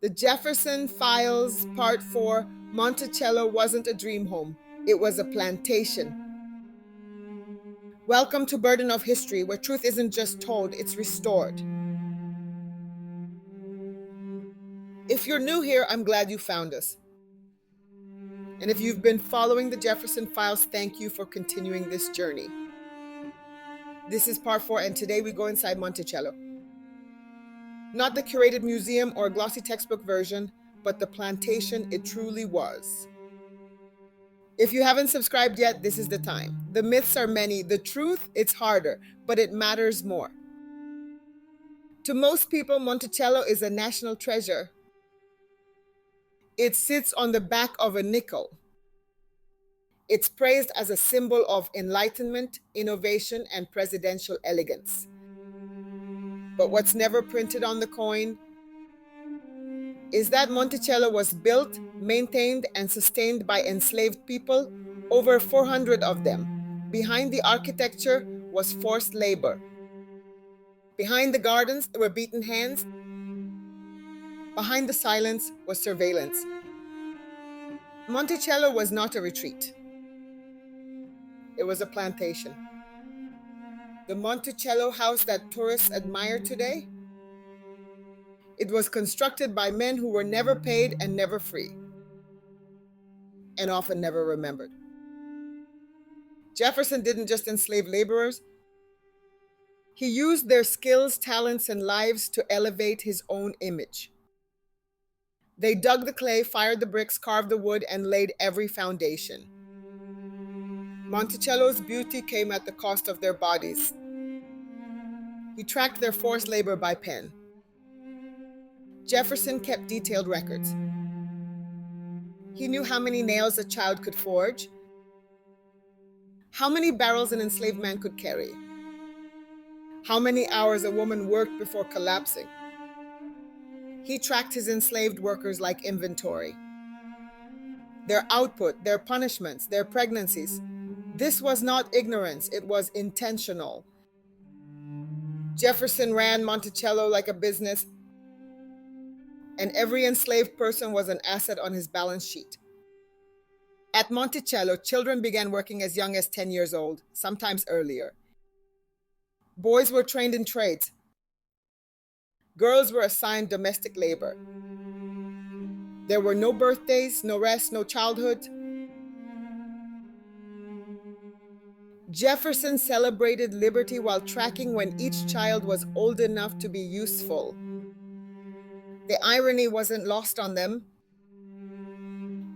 The Jefferson Files, Part 4. Monticello wasn't a dream home, it was a plantation. Welcome to Burden of History, where truth isn't just told, it's restored. If you're new here, I'm glad you found us. And if you've been following the Jefferson Files, thank you for continuing this journey. This is Part 4, and today we go inside Monticello. Not the curated museum or glossy textbook version, but the plantation it truly was. If you haven't subscribed yet, this is the time. The myths are many. The truth, it's harder, but it matters more. To most people, Monticello is a national treasure. It sits on the back of a nickel. It's praised as a symbol of enlightenment, innovation, and presidential elegance. But what's never printed on the coin is that Monticello was built, maintained, and sustained by enslaved people, over 400 of them. Behind the architecture was forced labor. Behind the gardens were beaten hands. Behind the silence was surveillance. Monticello was not a retreat. It was a plantation. The Monticello house that tourists admire today, it was constructed by men who were never paid and never free, and often never remembered. Jefferson didn't just enslave laborers. He used their skills, talents, and lives to elevate his own image. They dug the clay, fired the bricks, carved the wood, and laid every foundation. Monticello's beauty came at the cost of their bodies. He tracked their forced labor by pen. Jefferson kept detailed records. He knew how many nails a child could forge, how many barrels an enslaved man could carry, how many hours a woman worked before collapsing. He tracked his enslaved workers like inventory. Their output, their punishments, their pregnancies. This was not ignorance, it was intentional. Jefferson ran Monticello like a business, and every enslaved person was an asset on his balance sheet. At Monticello, children began working as young as 10 years old, sometimes earlier. Boys were trained in trades. Girls were assigned domestic labor. There were no birthdays, no rest, no childhood. Jefferson celebrated liberty while tracking when each child was old enough to be useful. The irony wasn't lost on them,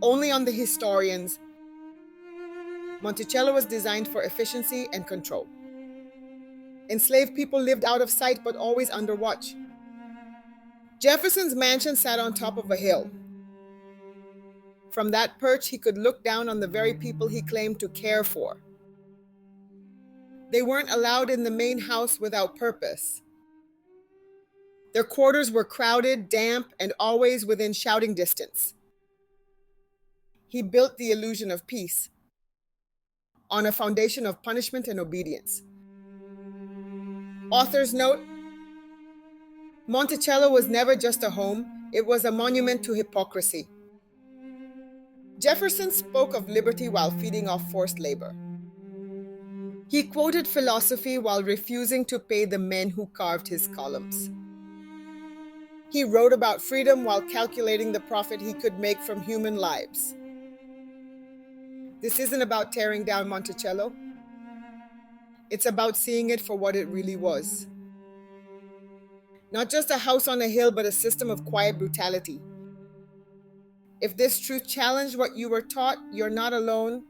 only on the historians. Monticello was designed for efficiency and control. Enslaved people lived out of sight but always under watch. Jefferson's mansion sat on top of a hill. From that perch, he could look down on the very people he claimed to care for. They weren't allowed in the main house without purpose. Their quarters were crowded, damp, and always within shouting distance. He built the illusion of peace on a foundation of punishment and obedience. Author's note: Monticello was never just a home, it was a monument to hypocrisy. Jefferson spoke of liberty while feeding off forced labor. He quoted philosophy while refusing to pay the men who carved his columns. He wrote about freedom while calculating the profit he could make from human lives. This isn't about tearing down Monticello. It's about seeing it for what it really was. Not just a house on a hill, but a system of quiet brutality. If this truth challenged what you were taught, you're not alone.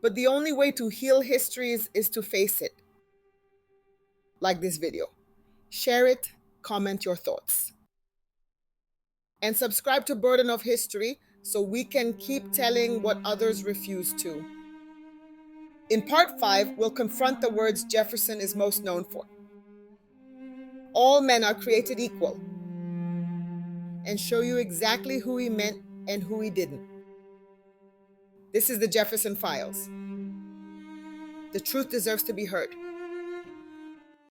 But the only way to heal history is to face it. Like this video. Share it, comment your thoughts. And subscribe to Burden of History so we can keep telling what others refuse to. In Part 5, we'll confront the words Jefferson is most known for. All men are created equal. And show you exactly who he meant and who he didn't. This is the Jefferson Files. The truth deserves to be heard.